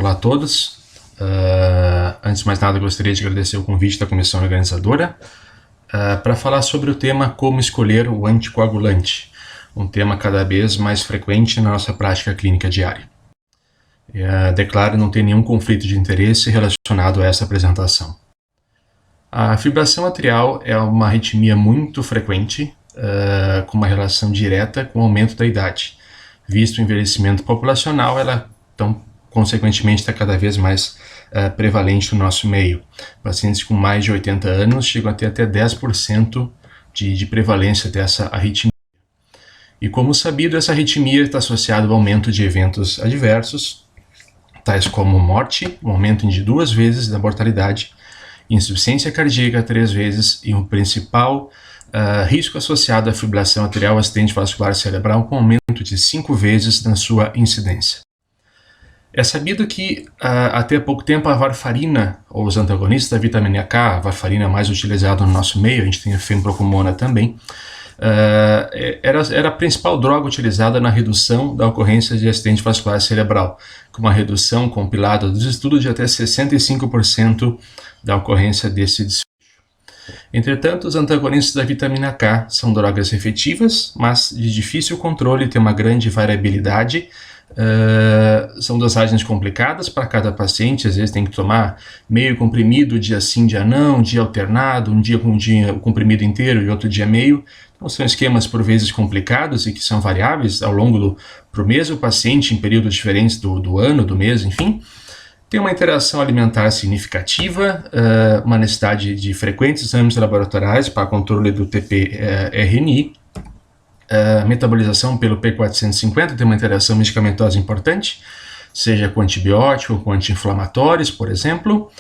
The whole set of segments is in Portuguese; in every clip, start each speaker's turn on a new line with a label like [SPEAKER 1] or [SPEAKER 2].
[SPEAKER 1] Olá a todos. Antes de mais nada, gostaria de agradecer o convite da comissão organizadora para falar sobre o tema como escolher o anticoagulante, um tema cada vez mais frequente na nossa prática clínica diária. Declaro não ter nenhum conflito de interesse relacionado a essa apresentação. A fibrilação atrial é uma arritmia muito frequente, com uma relação direta com o aumento da idade. Visto o envelhecimento populacional, ela, então, consequentemente, está cada vez mais prevalente no nosso meio. Pacientes com mais de 80 anos chegam a ter até 10% de prevalência dessa arritmia. E como sabido, essa arritmia está associada ao aumento de eventos adversos, tais como morte, um aumento de 2 vezes da mortalidade, insuficiência cardíaca 3 vezes e o principal risco associado à fibrilação atrial acidente vascular cerebral com aumento de 5 vezes na sua incidência. É sabido que até pouco tempo a varfarina, ou os antagonistas da vitamina K, a varfarina mais utilizada no nosso meio, a gente tem a fenprocumona também, era a principal droga utilizada na redução da ocorrência de acidente vascular cerebral, com uma redução compilada dos estudos de até 65% da ocorrência desse desfecho. Entretanto, os antagonistas da vitamina K são drogas efetivas, mas de difícil controle e têm uma grande variabilidade. São dosagens complicadas para cada paciente, às vezes tem que tomar meio comprimido, dia sim, dia não, dia alternado, um dia com o comprimido inteiro e outro dia meio. Então são esquemas por vezes complicados e que são variáveis ao longo para o mesmo paciente em períodos diferentes do ano, do mês, enfim. Tem uma interação alimentar significativa, uma necessidade de frequentes exames laboratoriais para controle do TPRNI, metabolização pelo P450 tem uma interação medicamentosa importante, seja com antibiótico ou com anti-inflamatórios, por exemplo,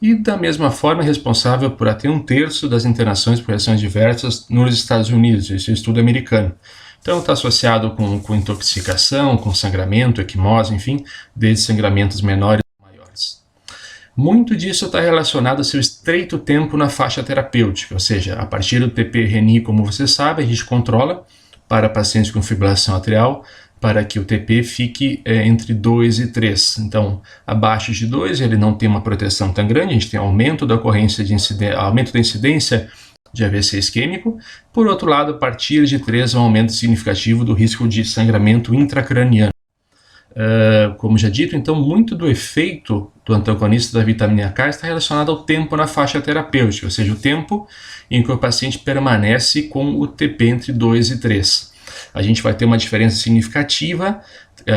[SPEAKER 1] e da mesma forma é responsável por até 1/3 das internações por reações diversas nos Estados Unidos, esse é um estudo americano. Então está associado com intoxicação, com sangramento, equimose, enfim, desde sangramentos menores a maiores. Muito disso está relacionado ao seu estreito tempo na faixa terapêutica, ou seja, a partir do TPRNI, como você sabe, a gente controla para pacientes com fibrilação atrial, para que o TP fique entre 2 e 3. Então, abaixo de 2, ele não tem uma proteção tão grande, a gente tem aumento da ocorrência aumento da incidência de AVC isquêmico. Por outro lado, a partir de 3, um aumento significativo do risco de sangramento intracraniano. Como já dito, então, muito do efeito do antagonista da vitamina K está relacionado ao tempo na faixa terapêutica, ou seja, o tempo em que o paciente permanece com o TP entre 2 e 3. A gente vai ter uma diferença significativa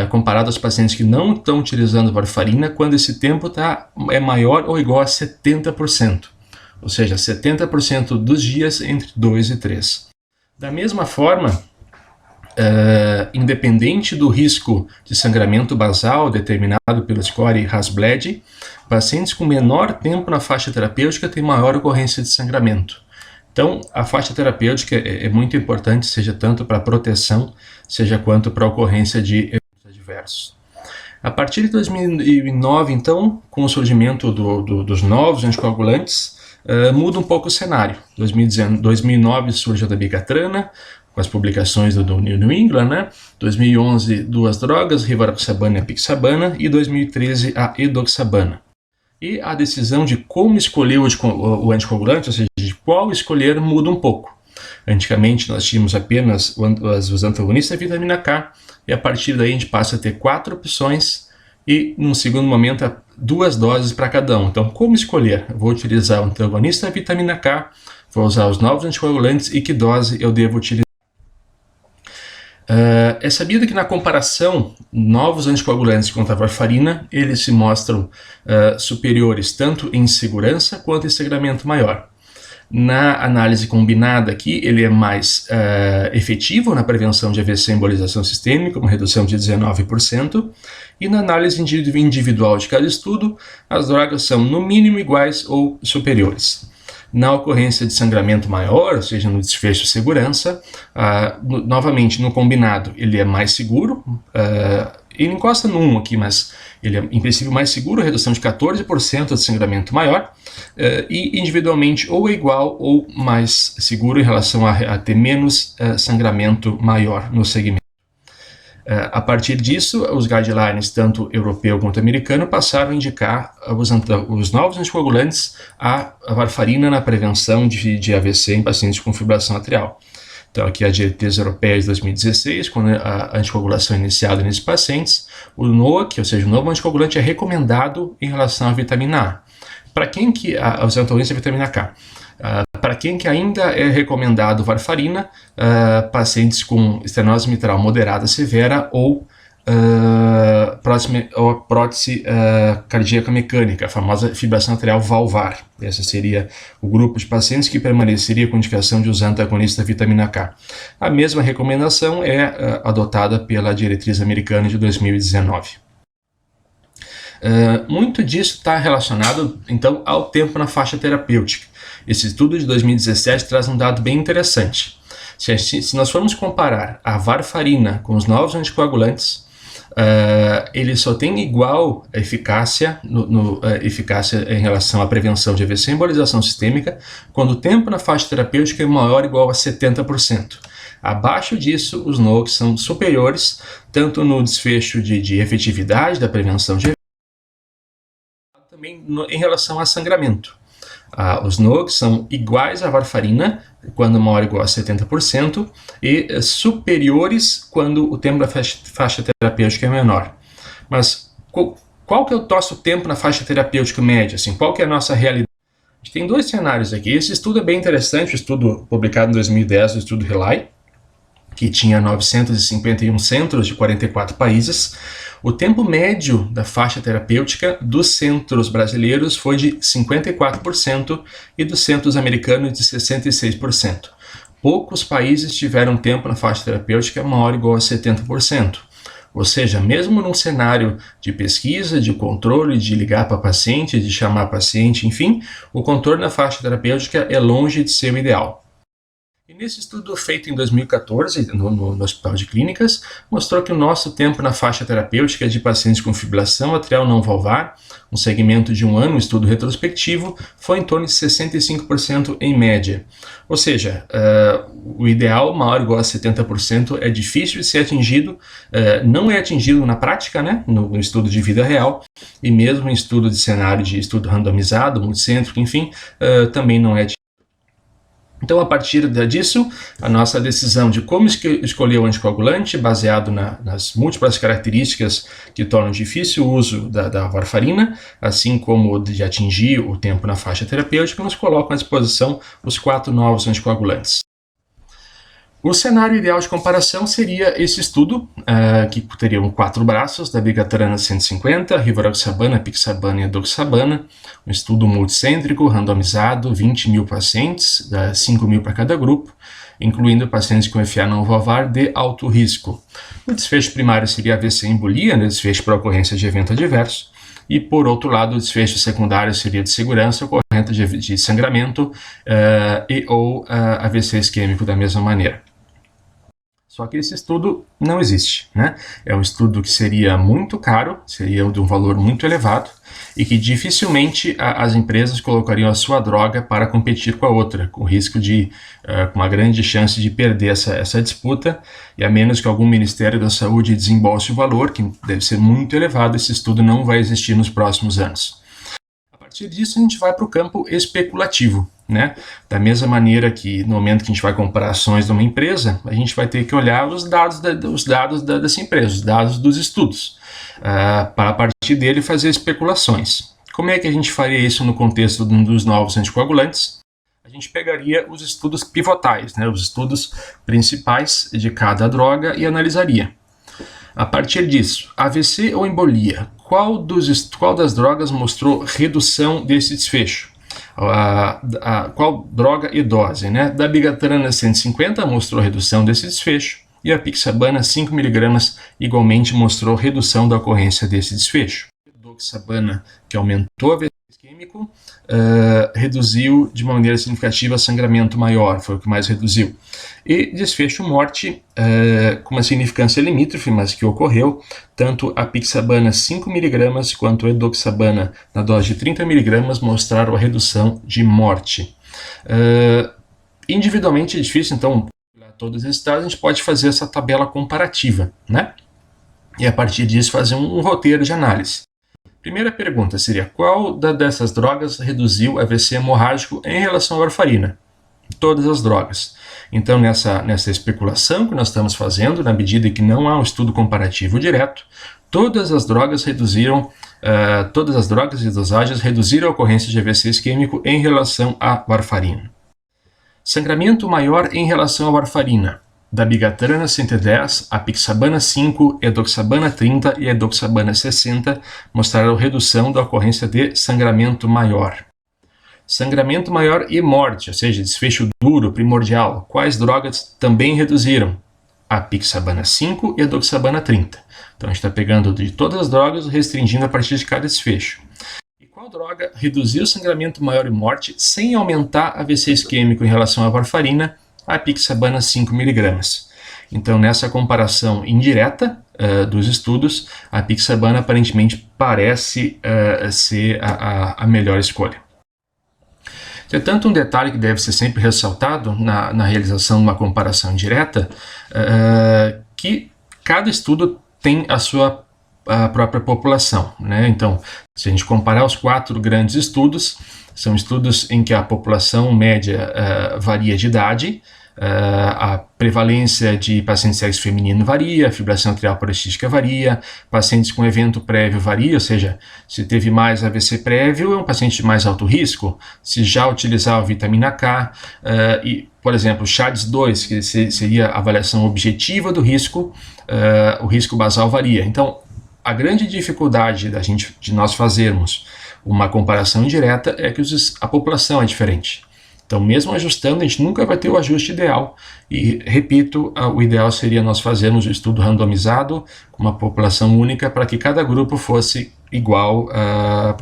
[SPEAKER 1] comparado aos pacientes que não estão utilizando varfarina, quando esse tempo é maior ou igual a 70%, ou seja, 70% dos dias entre 2 e 3. Da mesma forma, independente do risco de sangramento basal determinado pelo score Hasbled, pacientes com menor tempo na faixa terapêutica têm maior ocorrência de sangramento. Então, a faixa terapêutica é muito importante, seja tanto para proteção, seja quanto para a ocorrência de eventos adversos. A partir de 2009, então, com o surgimento dos novos anticoagulantes, muda um pouco o cenário. Em 2009 surge a dabigatrana, com as publicações do New England, né? 2011, 2 drogas, rivaroxabana e apixabana, e 2013 a edoxabana. E a decisão de como escolher o anticoagulante, ou seja, de qual escolher, muda um pouco. Antigamente nós tínhamos apenas os antagonistas da vitamina K, e a partir daí a gente passa a ter 4 opções, e num segundo momento 2 doses para cada um. Então, como escolher? Eu vou utilizar o antagonista da vitamina K, vou usar os novos anticoagulantes e que dose eu devo utilizar? É sabido que na comparação, novos anticoagulantes contra a varfarina, eles se mostram superiores tanto em segurança quanto em sangramento maior. Na análise combinada aqui, ele é mais efetivo na prevenção de AVC embolização sistêmica, uma redução de 19%, e na análise individual de cada estudo, as drogas são no mínimo iguais ou superiores. Na ocorrência de sangramento maior, ou seja, no desfecho de segurança, novamente no combinado ele é mais seguro, ele encosta no 1 aqui, mas ele é em princípio mais seguro, redução de 14% de sangramento maior, e individualmente ou é igual ou mais seguro em relação a ter menos sangramento maior no segmento. A partir disso, os guidelines, tanto europeu quanto americano, passaram a indicar os novos anticoagulantes a varfarina na prevenção de AVC em pacientes com fibrilação atrial. Então, aqui a diretriz europeia de 2016, quando a anticoagulação é iniciada nesses pacientes, o NOAC, ou seja, o novo anticoagulante, é recomendado em relação à vitamina A. Para quem que os antagonistas da vitamina K? Para quem que ainda é recomendado varfarina, pacientes com estenose mitral moderada severa ou prótese cardíaca mecânica, a famosa fibrilação atrial valvar. Esse seria o grupo de pacientes que permaneceria com indicação de usar antagonista da vitamina K. A mesma recomendação é adotada pela diretriz americana de 2019. Muito disso está relacionado, então, ao tempo na faixa terapêutica. Esse estudo de 2017 traz um dado bem interessante. Se nós formos comparar a varfarina com os novos anticoagulantes, ele só tem igual eficácia, eficácia em relação à prevenção de AVC e embolização sistêmica, quando o tempo na faixa terapêutica é maior ou igual a 70%. Abaixo disso, os NOACs são superiores, tanto no desfecho de efetividade da prevenção de também em relação a sangramento. Os NOACs são iguais à varfarina, quando maior ou igual a 70%, e superiores quando o tempo da faixa terapêutica é menor. Mas qual que é o nosso tempo na faixa terapêutica média? Assim, qual que é a nossa realidade? A gente tem dois cenários aqui. Esse estudo é bem interessante, o estudo publicado em 2010, o estudo Rely, que tinha 951 centros de 44 países. O tempo médio da faixa terapêutica dos centros brasileiros foi de 54% e dos centros americanos de 66%. Poucos países tiveram tempo na faixa terapêutica maior ou igual a 70%. Ou seja, mesmo num cenário de pesquisa, de controle, de ligar para paciente, de chamar paciente, enfim, o controle na faixa terapêutica é longe de ser o ideal. E nesse estudo feito em 2014, no Hospital de Clínicas, mostrou que o nosso tempo na faixa terapêutica de pacientes com fibrilação atrial não valvar, um segmento de um ano, um estudo retrospectivo, foi em torno de 65% em média. Ou seja, o ideal maior ou igual a 70% é difícil de ser atingido, não é atingido na prática, né, no estudo de vida real, e mesmo em estudo de cenário de estudo randomizado, multicêntrico, enfim, também não é atingido. Então, a partir disso, a nossa decisão de como escolher o anticoagulante, baseado nas múltiplas características que tornam difícil o uso da varfarina, assim como de atingir o tempo na faixa terapêutica, nos colocam à disposição os 4 novos anticoagulantes. O cenário ideal de comparação seria esse estudo, que teriam 4 braços, da bigatrana 150, rivaroxabana, apixabana e edoxabana, um estudo multicêntrico, randomizado, 20 mil pacientes, 5 mil para cada grupo, incluindo pacientes com FA não valvar de alto risco. O desfecho primário seria AVC embolia, desfecho por ocorrência de evento adverso, e por outro lado, o desfecho secundário seria de segurança, ocorrente de sangramento e ou AVC isquêmico da mesma maneira. Só que esse estudo não existe, né? É um estudo que seria muito caro, seria de um valor muito elevado e que dificilmente as empresas colocariam a sua droga para competir com a outra, com risco de, com uma grande chance de perder essa disputa, e a menos que algum Ministério da Saúde desembolse o valor, que deve ser muito elevado, esse estudo não vai existir nos próximos anos. A partir disso, a gente vai para o campo especulativo, né? Da mesma maneira que no momento que a gente vai comprar ações de uma empresa, a gente vai ter que olhar os dados dessa empresa, os dados dos estudos, para a partir dele fazer especulações. Como é que a gente faria isso no contexto dos novos anticoagulantes? A gente pegaria os estudos pivotais, né? Os estudos principais de cada droga e analisaria. A partir disso, AVC ou embolia, qual das drogas mostrou redução desse desfecho? Qual droga e dose, né? Da bigatrana 150 mostrou redução desse desfecho e a apixabana 5 mg igualmente mostrou redução da ocorrência desse desfecho. A edoxabana, que aumentou a AVC isquêmico, reduziu de uma maneira significativa sangramento maior, foi o que mais reduziu. E desfecho morte, com uma significância limítrofe, mas que ocorreu, tanto a apixabana 5 mg quanto a edoxabana na dose de 30 mg mostraram a redução de morte. Individualmente é difícil, então, todos esses dados, a gente pode fazer essa tabela comparativa, né? e a partir disso fazer um roteiro de análise. Primeira pergunta seria: qual dessas drogas reduziu AVC hemorrágico em relação à warfarina? Todas as drogas. Então, nessa especulação que nós estamos fazendo, na medida em que não há um estudo comparativo direto, todas as drogas e dosagens reduziram a ocorrência de AVC isquêmico em relação à warfarina. Sangramento maior em relação à warfarina: dabigatran 110, apixabana 5, edoxabana 30 e edoxabana 60 mostraram redução da ocorrência de sangramento maior. Sangramento maior e morte, ou seja, desfecho duro, primordial. Quais drogas também reduziram? Apixabana 5 e edoxabana 30. Então a gente está pegando de todas as drogas, restringindo a partir de cada desfecho. E qual droga reduziu o sangramento maior e morte sem aumentar AVC isquêmico em relação à warfarina? A apixabana 5 mg. Então, nessa comparação indireta dos estudos, a apixabana aparentemente parece ser a melhor escolha. Entretanto, um detalhe que deve ser sempre ressaltado na realização de uma comparação indireta, que cada estudo tem a sua própria população, né? Então, se a gente comparar os 4 grandes estudos, são estudos em que a população média varia de idade, a prevalência de pacientes de sexo feminino varia, a fibrilação atrial paroxística varia, pacientes com evento prévio varia, ou seja, se teve mais AVC prévio, é um paciente de mais alto risco. Se já utilizava vitamina K, e, por exemplo, CHADS-2, que seria a avaliação objetiva do risco, o risco basal varia. Então, a grande dificuldade de nós fazermos uma comparação indireta é que a população é diferente. Então, mesmo ajustando, a gente nunca vai ter o ajuste ideal. E, repito, o ideal seria nós fazermos o estudo randomizado com uma população única para que cada grupo fosse igual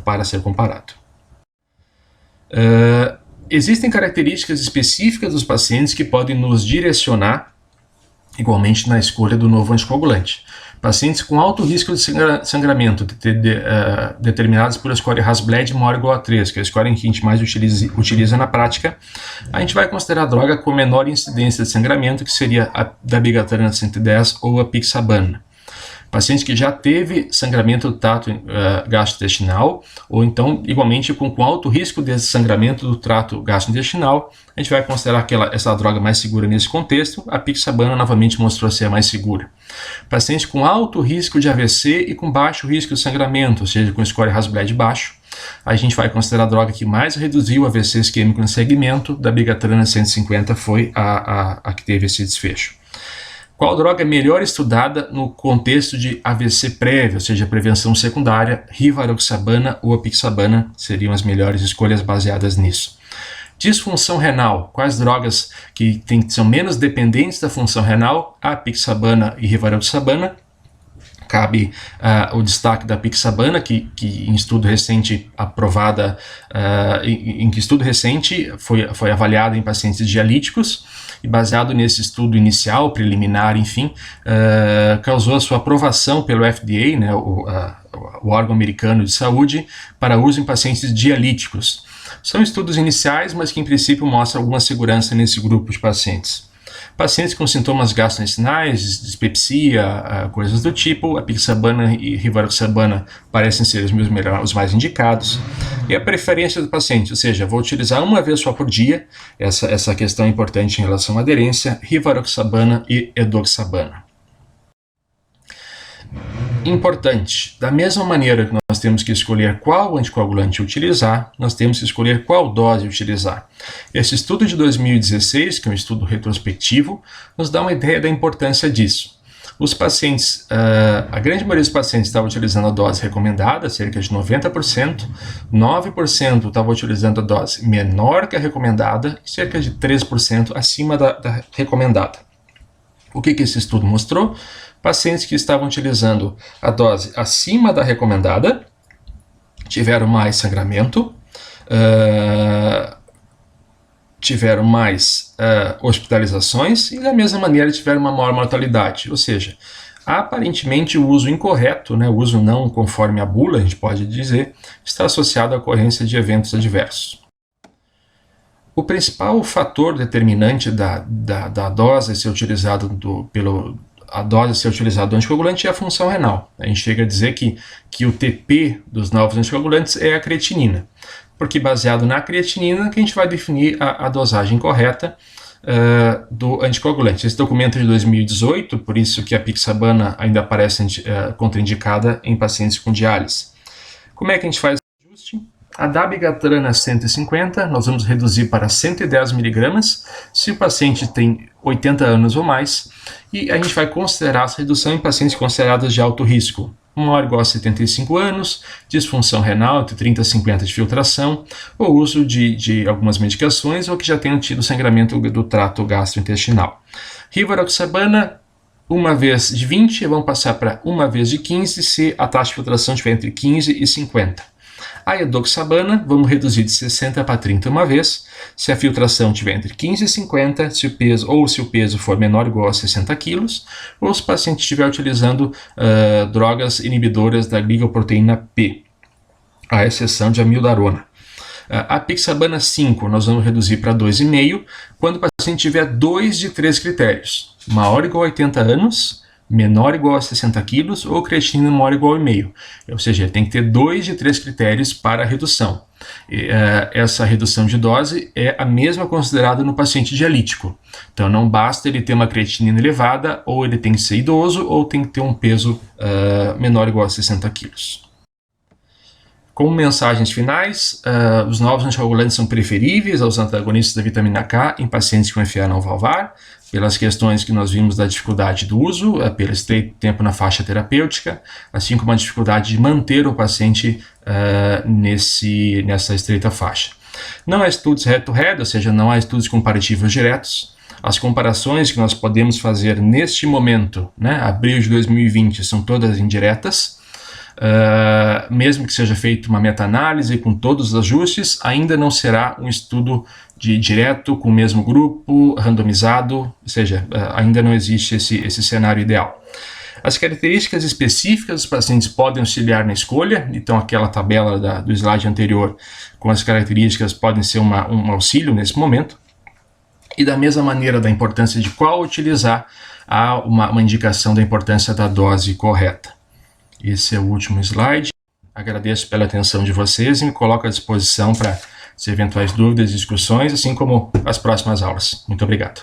[SPEAKER 1] para ser comparado. Existem características específicas dos pacientes que podem nos direcionar igualmente na escolha do novo anticoagulante. Pacientes com alto risco de sangramento, determinados por score Hasbled maior ou igual a 3, que é a score que a gente mais utiliza na prática, a gente vai considerar a droga com menor incidência de sangramento, que seria a dabigatran 110 ou a apixabana. Paciente que já teve sangramento do trato gastrointestinal, ou então, igualmente, com alto risco de sangramento do trato gastrointestinal, a gente vai considerar essa droga mais segura nesse contexto. A apixabana novamente mostrou ser a mais segura. Paciente com alto risco de AVC e com baixo risco de sangramento, ou seja, com score Hasbled baixo, a gente vai considerar a droga que mais reduziu o AVC isquêmico no segmento. Dabigatran 150 foi a que teve esse desfecho. Qual droga é melhor estudada no contexto de AVC prévio, ou seja, prevenção secundária? Rivaroxabana ou apixabana seriam as melhores escolhas baseadas nisso. Disfunção renal: quais drogas que são menos dependentes da função renal? A apixabana e rivaroxabana. Cabe o destaque da apixabana, que em estudo recente aprovada, em que estudo recente foi avaliada em pacientes dialíticos, e baseado nesse estudo inicial, preliminar, enfim, causou a sua aprovação pelo FDA, né, o órgão americano de saúde, para uso em pacientes dialíticos. São estudos iniciais, mas que em princípio mostram alguma segurança nesse grupo de pacientes. Pacientes com sintomas gastrointestinais, dispepsia, coisas do tipo, a apixabana e rivaroxabana parecem ser os mais indicados. E a preferência do paciente, ou seja, vou utilizar uma vez só por dia, essa questão é importante em relação à aderência, rivaroxabana e edoxabana. Importante, da mesma maneira que nós temos que escolher qual anticoagulante utilizar, nós temos que escolher qual dose utilizar. Esse estudo de 2016, que é um estudo retrospectivo, nos dá uma ideia da importância disso. Os pacientes, a grande maioria dos pacientes estava utilizando a dose recomendada, cerca de 90%, 9% estava utilizando a dose menor que a recomendada e cerca de 3% acima da recomendada. O que esse estudo mostrou? Pacientes que estavam utilizando a dose acima da recomendada tiveram mais sangramento, tiveram mais hospitalizações e, da mesma maneira, tiveram uma maior mortalidade. Ou seja, aparentemente o uso incorreto, né, o uso não conforme a bula, a gente pode dizer, está associado à ocorrência de eventos adversos. O principal fator determinante da dose ser utilizado pelo a dose a ser utilizada do anticoagulante é a função renal. A gente chega a dizer que o TP dos novos anticoagulantes é a creatinina, porque baseado na creatinina que a gente vai definir a dosagem correta do anticoagulante. Esse documento é de 2018, por isso que a apixabana ainda aparece contraindicada em pacientes com diálise. Como é que a gente faz o ajuste? A dabigatrana 150, nós vamos reduzir para 110 mg se o paciente tem 80 anos ou mais, e a gente vai considerar essa redução em pacientes considerados de alto risco, maior ou igual a 75 anos, disfunção renal entre 30 e 50 de filtração, ou uso de algumas medicações ou que já tenham tido sangramento do trato gastrointestinal. Rivaroxabana, uma vez de 20, vamos passar para uma vez de 15 se a taxa de filtração estiver entre 15 e 50. A edoxabana, vamos reduzir de 60 para 30 uma vez, se a filtração estiver entre 15 e 50, se o peso for menor ou igual a 60 kg, ou se o paciente estiver utilizando drogas inibidoras da glicoproteína P, à exceção de amiodarona. A apixabana 5 nós vamos reduzir para 2,5 quando o paciente tiver 2 de 3 critérios, maior ou igual a 80 anos, menor ou igual a 60 kg ou creatinina maior ou igual a 1,5. Ou seja, tem que ter 2 de 3 critérios para a redução. Essa redução de dose é a mesma considerada no paciente dialítico. Então não basta ele ter uma creatinina elevada, ou ele tem que ser idoso, ou tem que ter um peso menor ou igual a 60 kg. Como mensagens finais, os novos anticoagulantes são preferíveis aos antagonistas da vitamina K em pacientes com FA não valvar, pelas questões que nós vimos da dificuldade do uso, pelo estreito tempo na faixa terapêutica, assim como a dificuldade de manter o paciente nessa estreita faixa. Não há estudos head-to-head, ou seja, não há estudos comparativos diretos. As comparações que nós podemos fazer neste momento, abril de 2020, são todas indiretas. Mesmo que seja feita uma meta-análise com todos os ajustes, ainda não será um estudo direto com o mesmo grupo, randomizado, ou seja, ainda não existe esse cenário ideal. As características específicas dos pacientes podem auxiliar na escolha, então aquela tabela do slide anterior com as características podem ser um auxílio nesse momento. E da mesma maneira da importância de qual utilizar, há uma indicação da importância da dose correta. Esse é o último slide. Agradeço pela atenção de vocês e me coloco à disposição para eventuais dúvidas e discussões, assim como as próximas aulas. Muito obrigado.